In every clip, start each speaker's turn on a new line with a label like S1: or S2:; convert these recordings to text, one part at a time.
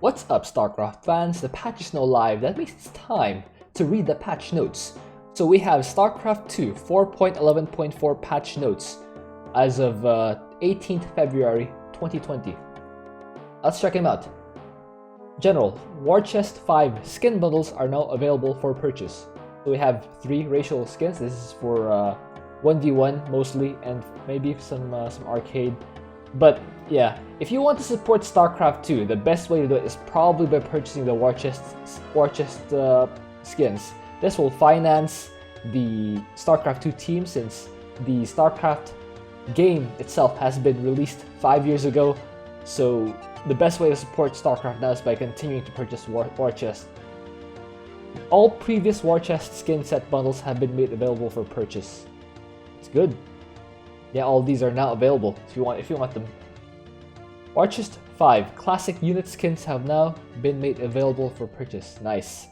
S1: What's up, Starcraft fans? The patch is now live. That means it's time to read the patch notes. So we have Starcraft 2 4.11.4 patch notes as of 18th February 2020. Let's check them out. General, War Chest 5 skin bundles are now available for purchase. So we have 3 racial skins. This is for 1v1 mostly, and maybe some arcade. But yeah, if you want to support Starcraft 2, the best way to do it is probably by purchasing the War Chest skins. This will finance the Starcraft 2 team, since the Starcraft game itself has been released 5 years ago. So the best way to support Starcraft now is by continuing to purchase War Chest. All previous War Chest skin set bundles have been made available for purchase. It's good. Yeah, all these are now available if you want them. War Chest 5 classic unit skins have now been made available for purchase. Nice.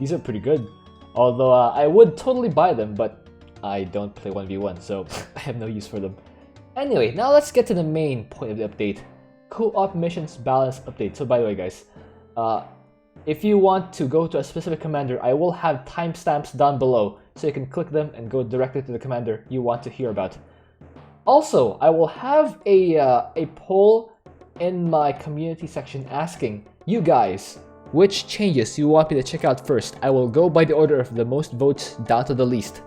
S1: These are pretty good. Although I would totally buy them, but I don't play 1v1, so I have no use for them. Anyway, now let's get to the main point of the update. Co-op missions balance update. So by the way, guys, if you want to go to a specific commander, I will have timestamps down below, so you can click them and go directly to the commander you want to hear about. Also, I will have a poll in my community section asking you guys which changes you want me to check out first. I will go by the order of the most votes down to the least.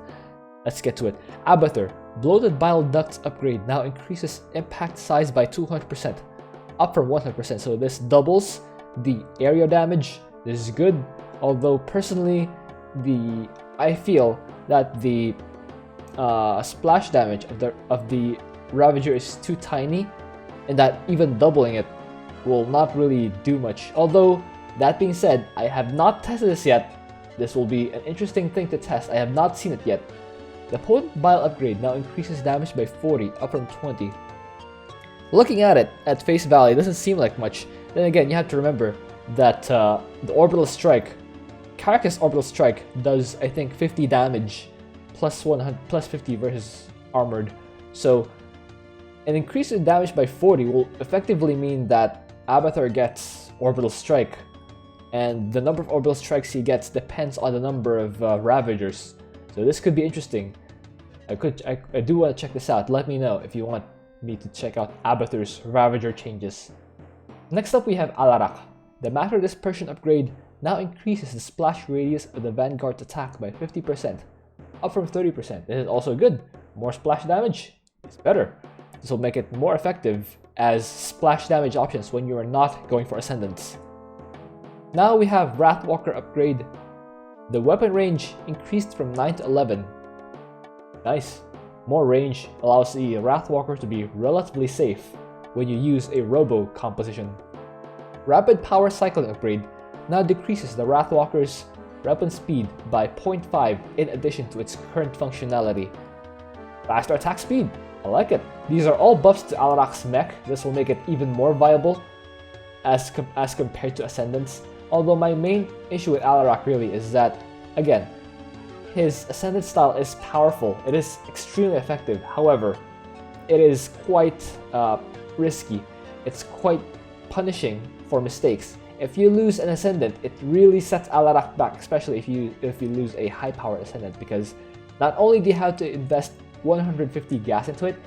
S1: Let's get to it. Abathur, bloated bile ducts upgrade now increases impact size by 200%, up from 100%. So this doubles the area damage. This is good. Although personally, I feel that the splash damage of the Ravager is too tiny, and that even doubling it will not really do much. Although that being said, I have not tested this yet. This will be an interesting thing to test. I have not seen it yet. The potent bile upgrade now increases damage by 40, up from 20. Looking at it at face value, it doesn't seem like much. Then again, you have to remember that the orbital strike, Karax orbital strike, does I think 50 damage plus 100 plus 50 versus armored. So an increase in damage by 40 will effectively mean that Abathur gets orbital strike, and the number of orbital strikes he gets depends on the number of Ravagers. So this could be interesting. I do want to check this out. Let me know if you want me to check out Abathur's Ravager changes. Next up we have Alarak. The matter dispersion upgrade now increases the splash radius of the Vanguard's attack by 50%, up from 30%. This is also good. More splash damage is better. This will make it more effective as splash damage options when you are not going for Ascendants. Now we have Wrathwalker upgrade. The weapon range increased from 9 to 11. Nice. More range allows the Wrathwalker to be relatively safe when you use a robo composition. Rapid power cycling upgrade now decreases the Wrathwalker's weapon speed by 0.5 in addition to its current functionality. Faster attack speed. I like it. These are all buffs to Alarak's mech. This will make it even more viable as compared to Ascendants. Although my main issue with Alarak really is that, again, his Ascendant style is powerful. It is extremely effective. However, it is quite risky. It's quite punishing for mistakes. If you lose an Ascendant, it really sets Alarak back, especially if you lose a high-powered Ascendant, because not only do you have to invest 150 gas into it,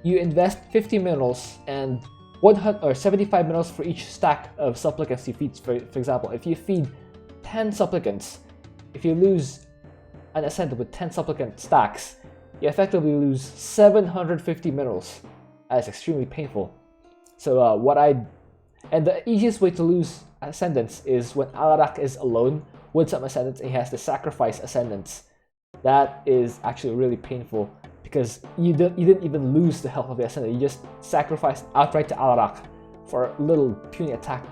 S1: you invest 50 minerals and 75 minerals for each stack of supplicants you feed. For example, if you feed 10 supplicants, if you lose an Ascendant with 10 supplicant stacks, you effectively lose 750 minerals. That is extremely painful. So and the easiest way to lose Ascendants is when Alarak is alone with some Ascendants and he has to sacrifice Ascendants. That is actually really painful, because you didn't even lose the health of the Ascendant. You just sacrificed outright to Alarak for a little puny attack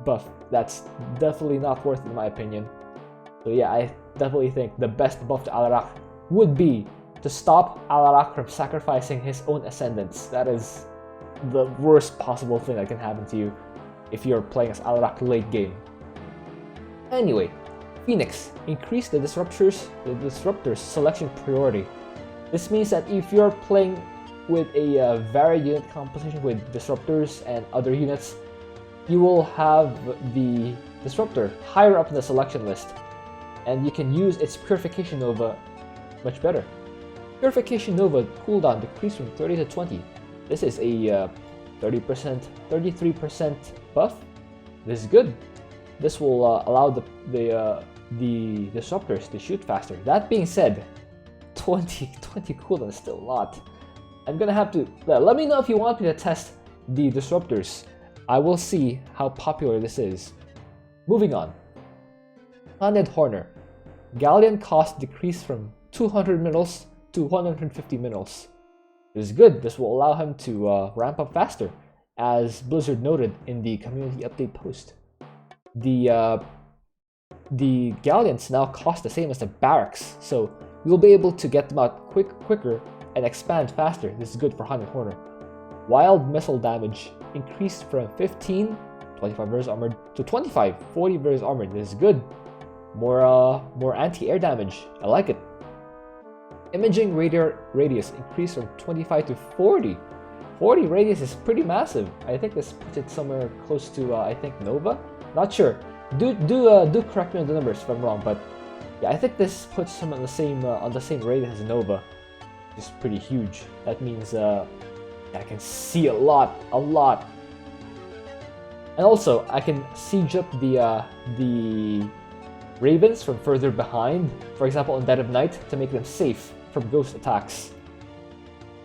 S1: buff. That's definitely not worth it in my opinion. So yeah, I definitely think the best buff to Alarak would be to stop Alarak from sacrificing his own Ascendants. That is the worst possible thing that can happen to you if you're playing as Alarak late game. Anyway, Fenix, increase the disruptors selection priority. This means that if you're playing with a varied unit composition with disruptors and other units, you will have the Disruptor higher up in the selection list, and you can use its Purification Nova much better. Purification Nova cooldown decreased from 30 to 20. This is a 30%, 33% buff. This is good. This will allow the Disruptors to shoot faster. That being said, 20 cooldown is still a lot. I'm gonna have to... let me know if you want me to test the Disruptors. I will see how popular this is. Moving on. Undead Horner. Galleon cost decreased from 200 minerals to 150 minerals. This is good. This will allow him to ramp up faster, as Blizzard noted in the community update post. The Galleons now cost the same as the Barracks, so you'll be able to get them out quicker and expand faster. This is good for Undead Horner. Wild Missile damage increased from 15, 25 versus armored, to 25, 40 versus armored. This is good. More anti-air damage. I like it. Imaging radius increased from 25 to 40. 40 radius is pretty massive. I think this puts it somewhere close to I think Nova. Not sure. Do correct me on the numbers if I'm wrong, but yeah, I think this puts him on the same radius as Nova. It's pretty huge. That means I can see a lot. And also, I can siege up the Ravens from further behind, for example on Dead of Night, to make them safe from ghost attacks.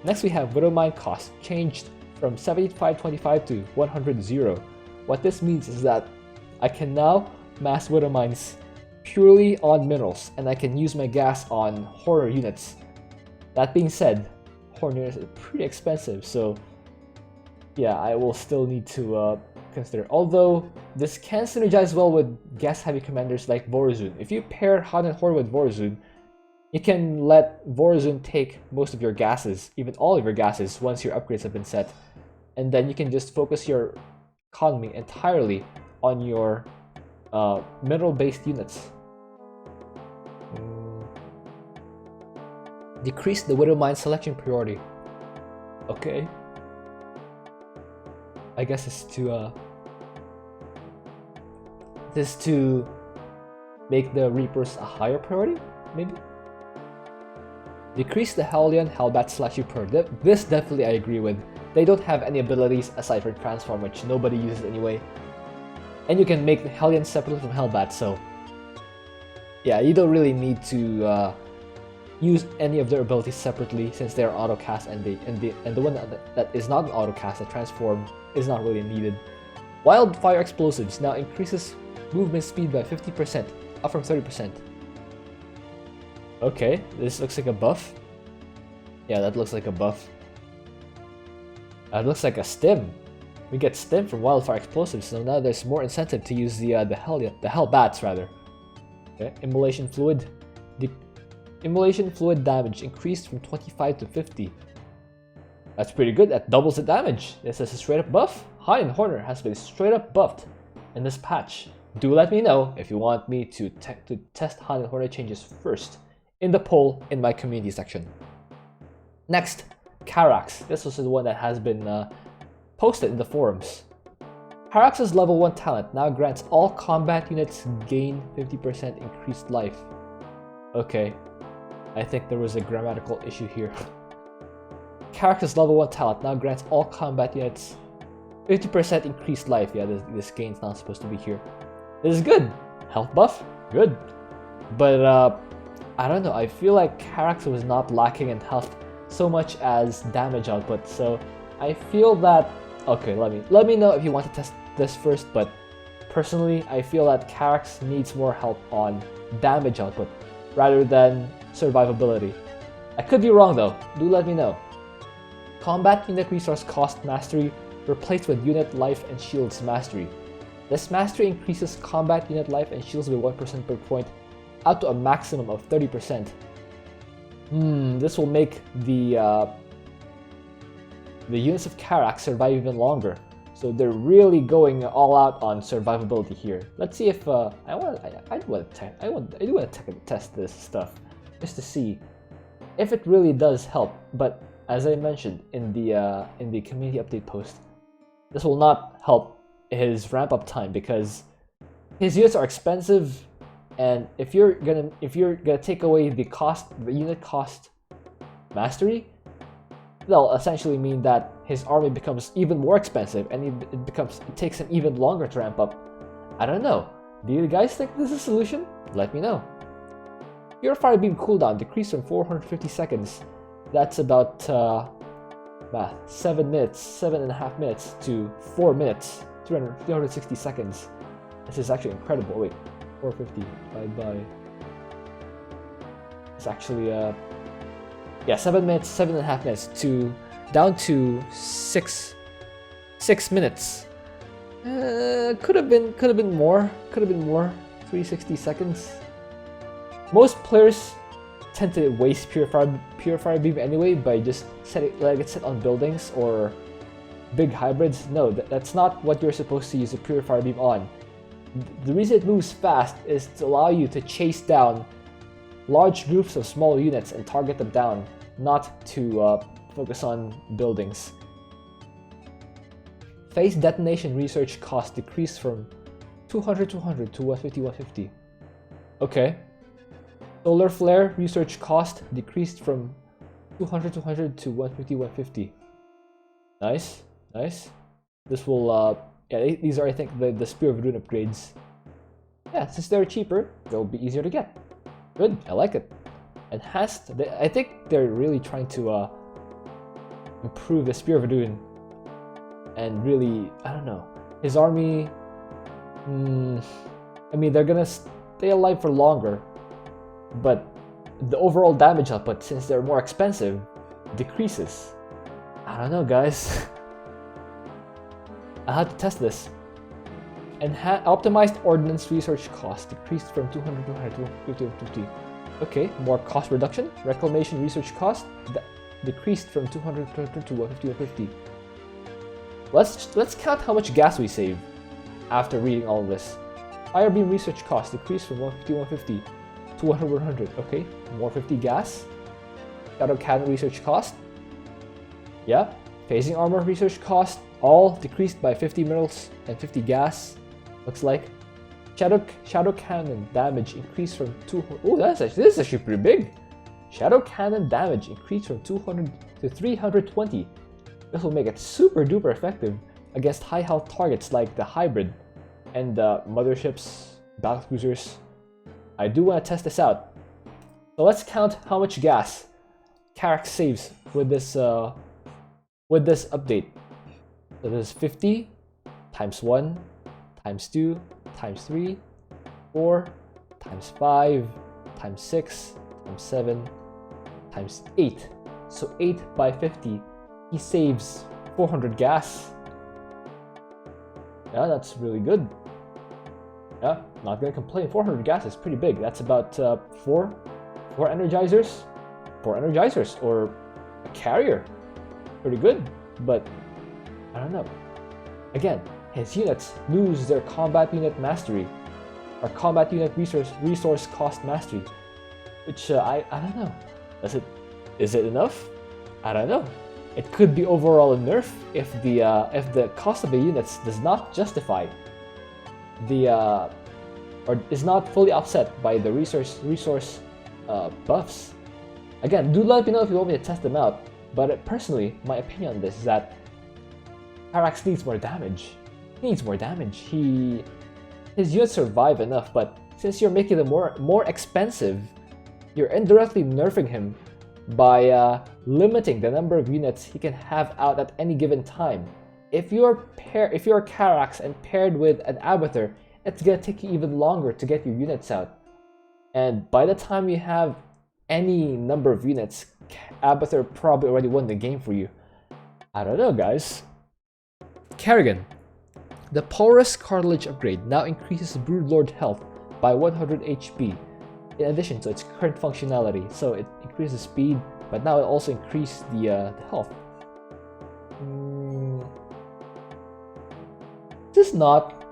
S1: Next we have Widowmine cost, changed from 75.25 to 100.0. What this means is that I can now mass Widowmines purely on minerals, and I can use my gas on horror units. That being said, horror units are pretty expensive, so yeah, I will still need to consider. Although this can synergize well with gas heavy commanders like Vorazun. If you pair Undead Horner with Vorazun, you can let Vorazun take most of your gases, even all of your gases, once your upgrades have been set, and then you can just focus your economy entirely on your mineral-based units. Decrease the Widowmine selection priority. Okay. I guess it's to make the Reapers a higher priority, maybe? Decrease the Hellion Hellbat selection priority. This definitely I agree with. They don't have any abilities aside from Transform, which nobody uses anyway. And you can make the Hellion separately from Hellbat, so yeah, you don't really need to use any of their abilities separately, since they're autocast, and the one that is not an autocast, the Transform, is not really needed. Wildfire Explosives now increases movement speed by 50%, up from 30%. Okay, this looks like a buff. Yeah, that looks like a buff. That looks like a stim. We get stim from Wildfire Explosives, so now there's more incentive to use the Hellbats rather. Okay, Immolation Fluid. The Immolation Fluid damage increased from 25 to 50. That's pretty good. That doubles the damage. This is a straight up buff. Undead Horner has been straight up buffed in this patch. Do let me know if you want me to test Untitled Horner changes first in the poll in my community section. Next, Karax. This was the one that has been posted in the forums. Karax's level 1 talent now grants all combat units gain 50% increased life. Okay, I think there was a grammatical issue here. Karax's level 1 talent now grants all combat units 50% increased life. Yeah, this gain's not supposed to be here. This is good. Health buff, good. But I don't know, I feel like Karax was not lacking in health so much as damage output, so I feel that... Okay, let me know if you want to test this first, but personally I feel that Karax needs more help on damage output rather than survivability. I could be wrong though, do let me know. Combat Unit Resource Cost Mastery replaced with Unit Life and Shields Mastery. This mastery increases combat unit life and shields by 1% per point, up to a maximum of 30%. This will make the units of Karax survive even longer. So they're really going all out on survivability here. Let's see if I do want to test this stuff just to see if it really does help. But as I mentioned in the community update post, this will not help his ramp up time, because his units are expensive, and if you're gonna take away the unit cost mastery, that'll essentially mean that his army becomes even more expensive, and it takes him even longer to ramp up. I don't know. Do you guys think this is a solution? Let me know. Your fire beam cooldown decreased from 450 seconds. That's about 7.5 minutes to 4 minutes, 360 seconds. This is actually incredible. Wait, 450 divided by. It's actually 7 minutes, 7.5 minutes to down to 6 minutes. Could have been more. 360 seconds. Most players tend to waste purifier beam anyway by just letting it sit on buildings or big hybrids. No, that's not what you're supposed to use a purifier beam on. The reason it moves fast is to allow you to chase down large groups of small units and target them down, not to focus on buildings. Phase detonation research cost decreased from 200 to 150. Okay. Solar flare research cost decreased from 200 to 150. Nice. This will these are, I think, the Spear of Vorazun upgrades. Yeah, since they're cheaper, they'll be easier to get. Good, I like it. Enhanced, I think they're really trying to improve the Spear of Vorazun. And really, I don't know, his army, I mean, they're gonna stay alive for longer, but the overall damage output, since they're more expensive, decreases. I don't know, guys. I'll have to test this. And optimized ordnance research cost decreased from 200 to 150. Okay, more cost reduction. Reclamation research cost decreased from 200 to 150. Let's count how much gas we save after reading all of this. Fire beam research cost decreased from 150 to 100. Okay, more 50 gas. Shadow cannon research cost. Yeah. Phasing armor research cost all decreased by 50 minerals and 50 gas. Looks like. Shadow cannon damage increased from 200. Oh, this is actually pretty big. Shadow cannon damage increased from 200 to 320. This will make it super duper effective against high health targets like the hybrid and the motherships, battlecruisers. I do want to test this out. So let's count how much gas Karax saves with this update. So this is 50 times 1 times 2 times 3 4 times 5 times 6 times 7 times 8. So 8 by 50. He saves 400 gas. Yeah, that's really good. Yeah, not gonna complain. 400 gas is pretty big. That's about 4 energizers. 4 energizers or a carrier. Pretty good, but I don't know. Again, his units lose their combat unit mastery or combat unit resource cost mastery, which I don't know. Is it enough? I don't know. It could be overall a nerf if the cost of the units does not justify or is not fully offset by the resource buffs. Again, do let me know if you want me to test them out. But personally, my opinion on this is that Karax needs more damage. His units survive enough, but since you're making them more expensive, you're indirectly nerfing him by limiting the number of units he can have out at any given time. If you're Karax and paired with an Abathur, it's gonna take you even longer to get your units out. And by the time you have any number of units, Abathur probably already won the game for you. I don't know, guys. Kerrigan. The porous cartilage upgrade now increases Broodlord health by 100 HP in addition to its current functionality. So it increases speed, but now it also increases the health. This is not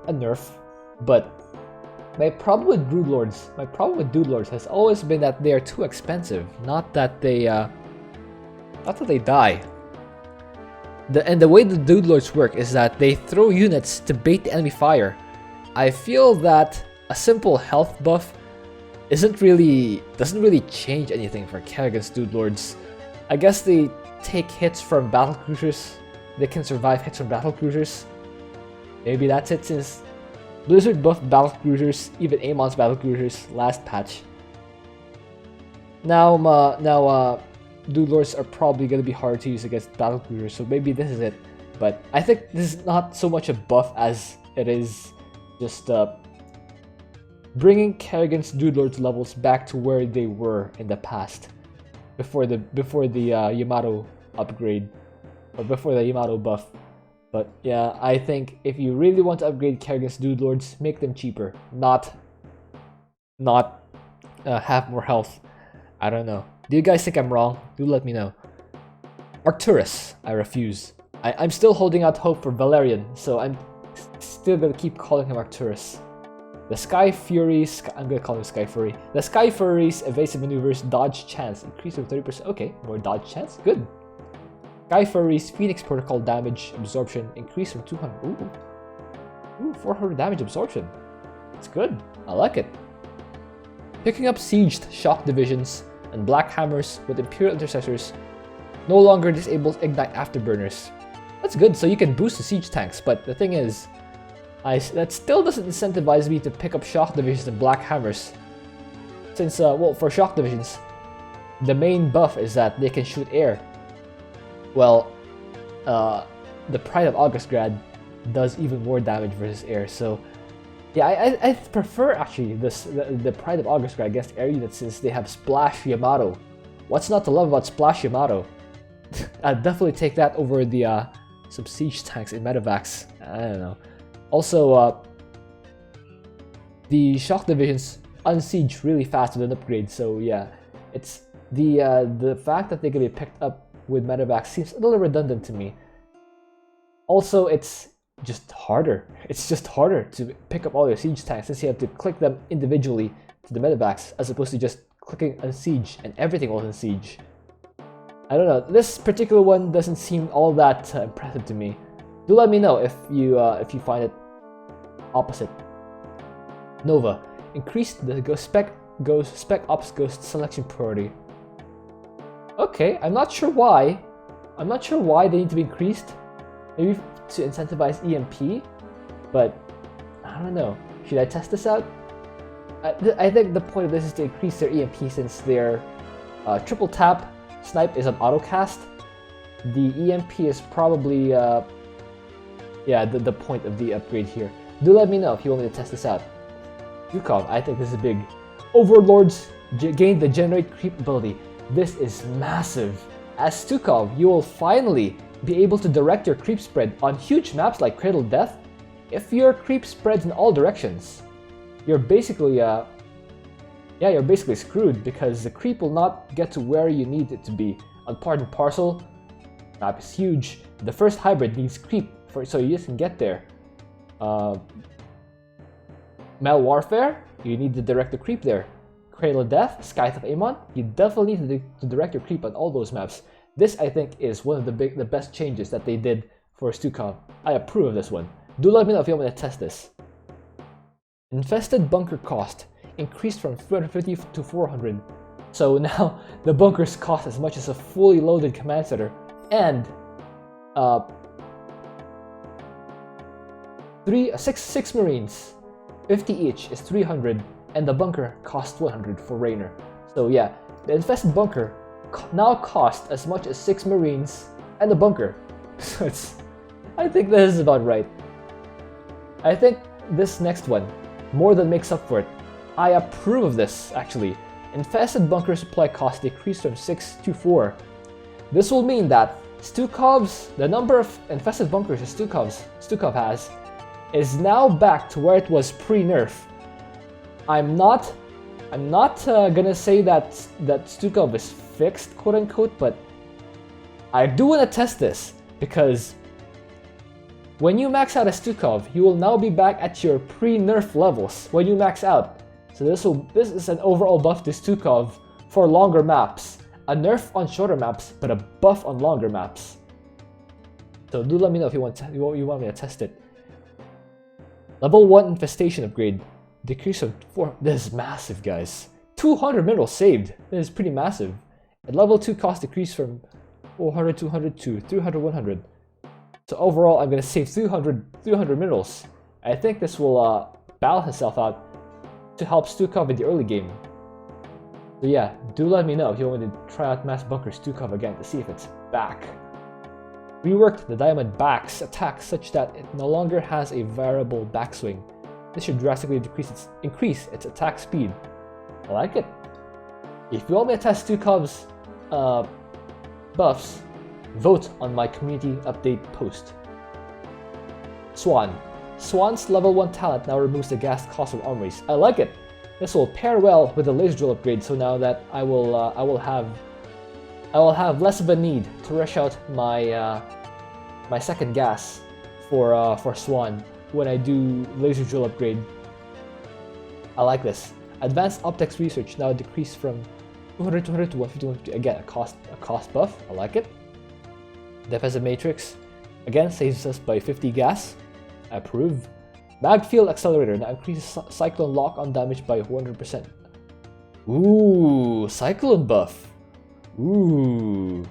S1: a nerf, but my problem with Broodlords has always been that they are too expensive, not that they die. the way the Dude Lords work is that they throw units to bait the enemy fire. I feel that a simple health buff doesn't really change anything for Kerrigan's Dude Lords. I guess they take hits from battle cruisers. They can survive hits from battle cruisers. Maybe that's it, since Blizzard buffed battle cruisers, even Amon's battle cruisers last patch. Now Dude Lords are probably gonna be hard to use against battle cruisers, so maybe this is it. But I think this is not so much a buff as it is just bringing Kerrigan's Dude Lords levels back to where they were in the past, before the Yamato upgrade, or before the Yamato buff. But yeah, I think if you really want to upgrade Kerrigan's Dude Lords, make them cheaper, not have more health. I don't know. Do you guys think I'm wrong? Do let me know. Arcturus, I refuse. I'm still holding out hope for Valerian, so I'm still gonna keep calling him Arcturus. The Sky Furies, I'm gonna call him Sky Fury. The Sky Furies evasive maneuvers dodge chance increase from 30%. Okay, more dodge chance, good. Sky Furies Phoenix protocol damage absorption increase from 200. Ooh, 400 damage absorption. That's good. I like it. Picking up sieged shock divisions and black hammers with Imperial intercessors no longer disables ignite afterburners. That's good, so you can boost the siege tanks, but the thing is, that still doesn't incentivize me to pick up shock divisions and black hammers. Since, well, for shock divisions, the main buff is that they can shoot air. Well, the Pride of Augustgrad does even more damage versus air, so yeah, I prefer actually the Pride of Augustgrad against air units, since they have Splash Yamato. What's not to love about Splash Yamato? I'd definitely take that over the some siege tanks in Medivacs. I don't know. Also, the shock divisions unsiege really fast with an upgrade, so yeah, it's the fact that they can be picked up with Medivacs seems a little redundant to me. Also, it's just harder. It's just harder to pick up all your siege tanks, since you have to click them individually to the Medivacs, as opposed to just clicking unsiege and everything was in siege. I don't know, this particular one doesn't seem all that impressive to me. Do let me know if you find it opposite. Nova, increase the spec ops ghost selection priority. Okay, I'm not sure why. I'm not sure why they need to be increased. Maybe to incentivize EMP, but I don't know. Should I test this out? I think the point of this is to increase their EMP, since their triple tap snipe is an auto cast. The EMP is probably yeah, the point of the upgrade here. Do let me know if you want me to test this out. Stukov, I think this is big. Overlords gain the generate creep ability. This is massive. As Stukov, you will finally be able to direct your creep spread on huge maps like Cradle Death. If your creep spreads in all directions, you're basically you're basically screwed, because the creep will not get to where you need it to be. On Part and Parcel, map is huge. The first hybrid needs creep so you can get there. Mel Warfare, you need to direct the creep there. Cradle of Death, Scythe of Amon, you definitely need to direct your creep on all those maps. This, I think, is one of the best changes that they did for Stukov. I approve of this one. Do let me know if you want me to test this. Infested bunker cost increased from 350 to 400. So now the bunkers cost as much as a fully loaded command center, and six Marines, 50 each is 300, and the bunker costs 100 for Raynor. So yeah, the infested bunker now costs as much as 6 Marines and the bunker. So I think this is about right. I think this next one more than makes up for it. I approve of this, actually. Infested bunker supply cost decreased from 6 to 4. This will mean that the number of infested bunkers Stukov has is now back to where it was pre-nerf. I'm not gonna say that Stukov is fixed, quote unquote, but I do want to test this, because when you max out a Stukov, you will now be back at your pre-nerf levels when you max out. So this is an overall buff to Stukov for longer maps. A nerf on shorter maps, but a buff on longer maps. So do let me know if you want me to test it. Level 1 infestation upgrade. Decrease of 4. This is massive, guys. 200 minerals saved. This is pretty massive. And level 2 cost decrease from 400, 200 to 300, 100. So overall, I'm gonna save 300 minerals. I think this will balance itself out to help Stukov in the early game. So yeah, do let me know if you want to try out Mass Bunker Stukov again to see if it's back. Reworked the Diamond Back's attack such that it no longer has a variable backswing. This should drastically increase its attack speed. I like it. If you want me to test Stukov's buffs, vote on my community update post. Swann. Swann's level 1 talent now removes the gas cost of armories. I like it. This will pair well with the laser drill upgrade, so now that I will have less of a need to rush out my my second gas for Swann when I do laser drill upgrade. I like this. Advanced optics research now decreased from 200 to 150. Again, a cost buff. I like it. Defensive matrix again saves us by 50 gas. I approve. Mag field accelerator now increases cyclone lock on damage by 100%. Ooh, cyclone buff. Ooh.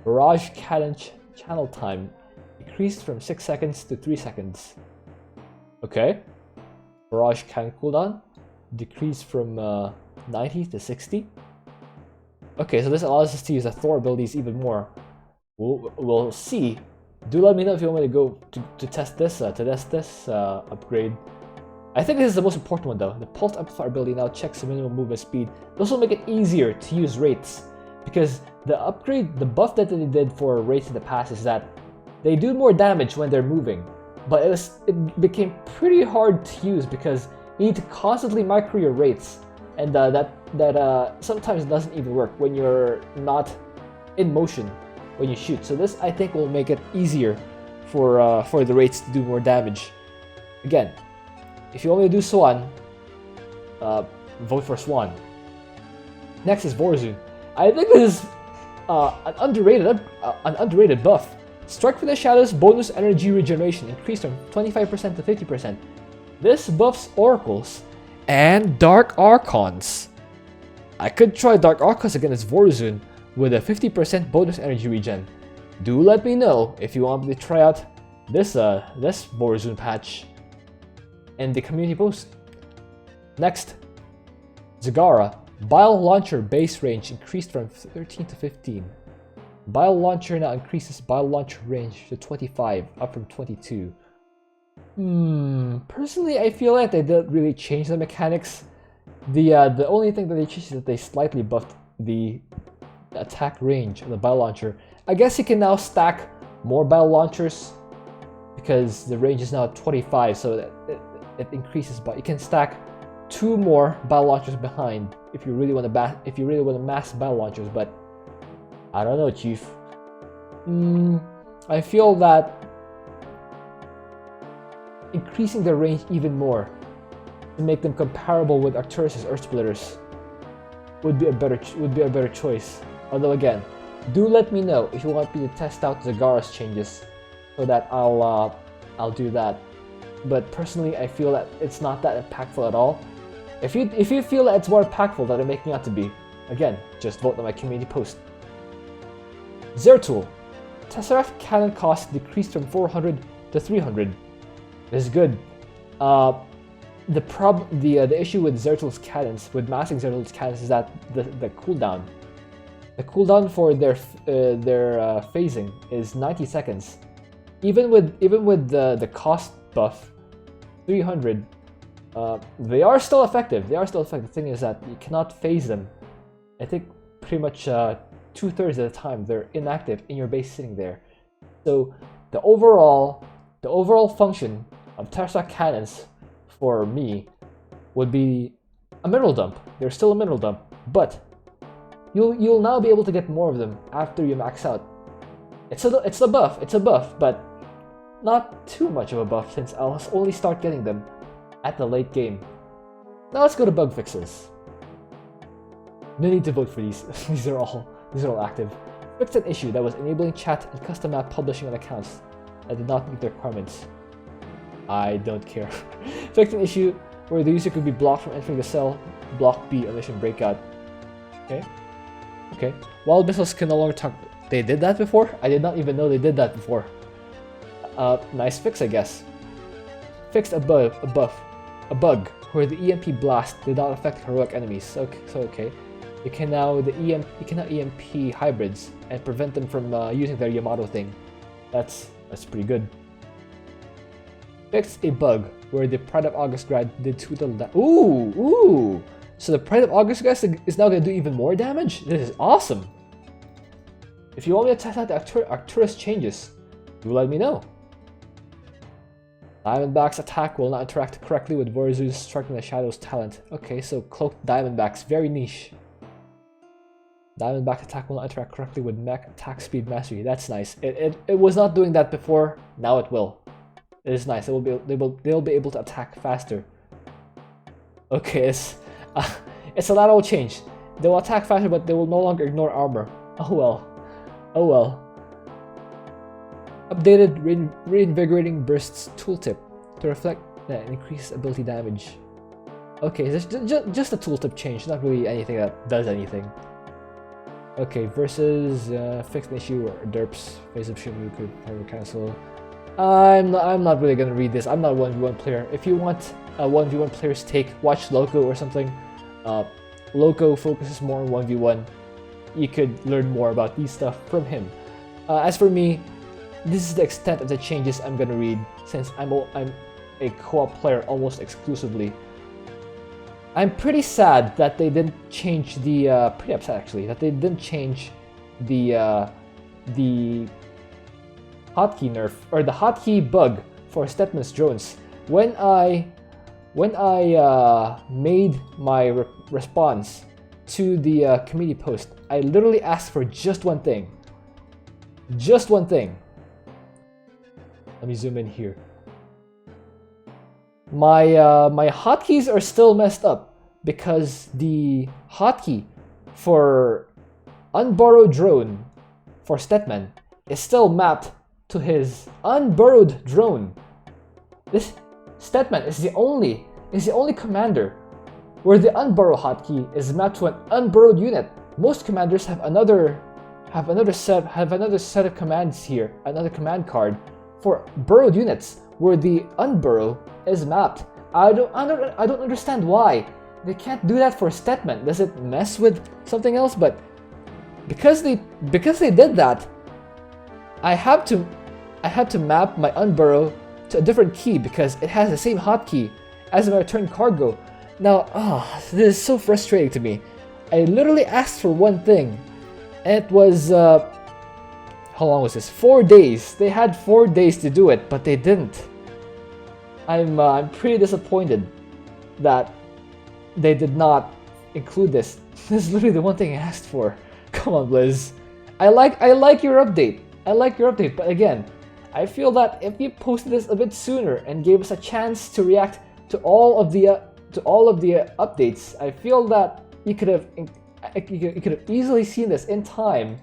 S1: Barrage cannon channel time increased from 6 seconds to 3 seconds. Okay. Barrage cannon cooldown decreased from 90 to 60. Okay, so this allows us to use the Thor abilities even more. We'll see. Do let me know if you want me to go to test this upgrade. I think this is the most important one though. The Pulse Amplifier ability now checks the minimum movement speed. This will make it easier to use wraiths, because the upgrade, the buff that they did for wraiths in the past is that they do more damage when they're moving, but it became pretty hard to use because you need to constantly micro your wraiths, and that sometimes doesn't even work when you're not in motion when you shoot. So this, I think, will make it easier for the wraiths to do more damage. Again, if you want me to do Swann, vote for Swann. Next is Vorazun. I think this is an underrated buff. Strike from the Shadows bonus energy regeneration increased from 25% to 50%. This buffs oracles and dark archons. I could try dark archons against Vorazun with a 50% bonus energy regen. Do let me know if you want me to try out this Vorazun patch in the community post. Next, Zagara. Bile Launcher base range increased from 13 to 15. Bile Launcher now increases Bile Launcher range to 25, up from 22. Personally, I feel like they didn't really change the mechanics. The only thing that they changed is that they slightly buffed the attack range of the Bile Launcher. I guess you can now stack more Bile Launchers because the range is now 25, so that it increases. But you can stack 2 more Bile Launchers behind if you really want to mass Bile Launchers. But I don't know, Chief. I feel that increasing the range even more to make them comparable with Arcturus' Earth Splitters would be a better choice. Although again, do let me know if you want me to test out Zagara's changes, so that I'll do that. But personally, I feel that it's not that impactful at all. If you feel that it's more impactful than it makes me out to be, again, just vote on my community post. Zeratul. Tesseract cannon cost decreased from 400 to 300. This is good. The issue with Zeratul's cannons, with massing Zeratul's cannons, is that the cooldown. The cooldown for their phasing is 90 seconds. Even with the cost buff, 300, they are still effective. The thing is that you cannot phase them. I think pretty much 2/3 of the time they're inactive in your base sitting there. So the overall function of Tesseract cannons for me would be a mineral dump. They're still a mineral dump, but you'll now be able to get more of them after you max out. It's a buff, but not too much of a buff since I'll only start getting them at the late game. Now let's go to bug fixes. No need to vote for these. These are all active. Fixed an issue that was enabling chat and custom map publishing on accounts that did not meet the requirements. I don't care. Fixed an issue where the user could be blocked from entering the cell. Block B on mission breakout. Okay. Okay. Wild missiles can no longer talk. They did that before? I did not even know they did that before. Nice fix, I guess. Fixed a bug where the EMP blast did not affect heroic enemies. Okay. You can now EMP hybrids and prevent them from using their Yamato thing. That's pretty good. Fixed a bug where the Pride of August grad did 2 little damage. Ooh! So the Pride of August grad is now gonna do even more damage? This is awesome! If you want me to test out the Arcturus changes, do let me know. Diamondback's attack will not interact correctly with Vorazun's Striking the Shadows talent. Okay, so cloaked Diamondbacks, very niche. Diamondback attack will not interact correctly with mech attack speed mastery. That's nice. It was not doing that before. Now it will. It is nice. They'll be able to attack faster. Okay, it's a lateral change. They will attack faster, but they will no longer ignore armor. Oh well. Oh well. Updated reinvigorating bursts tooltip to reflect that increased ability damage. Okay, just a tooltip change, not really anything that does anything. Okay, versus fixed issue or derps, face of shooting, you could cancel. I'm not really gonna read this. I'm not a 1v1 player. If you want a 1v1 player's take, watch Loco or something. Loco focuses more on 1v1. You could learn more about these stuff from him. As for me, this is the extent of the changes I'm gonna read, since I'm a co-op player almost exclusively. I'm pretty sad that they didn't change the pretty upset actually that they didn't change the hotkey nerf or the hotkey bug for Stetman's drones. When I made my response to the committee post, I literally asked for just one thing. Just one thing. Let me zoom in here. My hotkeys are still messed up because the hotkey for unburrowed drone for Stetman is still mapped to his unburrowed drone. This Stetman is the only commander where the unburrow hotkey is mapped to an unburrowed unit. Most commanders have another set of commands here, another command card for burrowed units where the unburrow is mapped. I don't understand why they can't do that for Stetman. Does it mess with something else? But because they did that, I have to map my unburrow to a different key because it has the same hotkey as my return cargo. Now, this is so frustrating to me. I literally asked for one thing, and it was how long was this? 4 days. They had 4 days to do it, but they didn't. I'm pretty disappointed that they did not include this. This is literally the one thing I asked for. Come on, Blizz. I like your update. I like your update, but again, I feel that if you posted this a bit sooner and gave us a chance to react to all of the updates, I feel that you could have easily seen this in time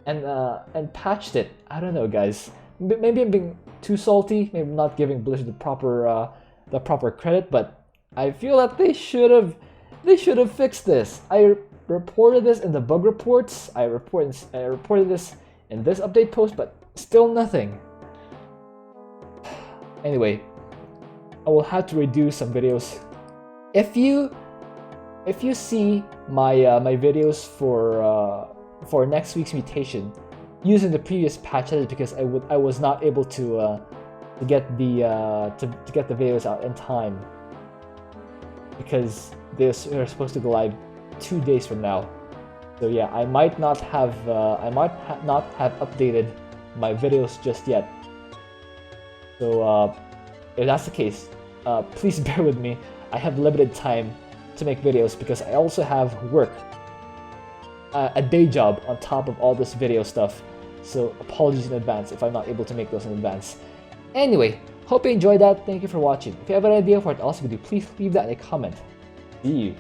S1: and patched it. I don't know, guys. Maybe I'm being too salty. Maybe I'm not giving Blizzard the proper credit, but I feel that they should have fixed this. I reported this in the bug reports. I reported this in this update post, but still nothing. Anyway, I will have to redo some videos. If you see my videos for next week's mutation using the previous patch, that is because I was not able to get the videos out in time because they're supposed to go live 2 days from now. So yeah, I might not have updated my videos just yet. So if that's the case, please bear with me. I have limited time to make videos because I also have work, a day job on top of all this video stuff. So apologies in advance if I'm not able to make those in advance. Anyway, hope you enjoyed that. Thank you for watching. If you have an idea for what else you could do, please leave that in a comment. See you.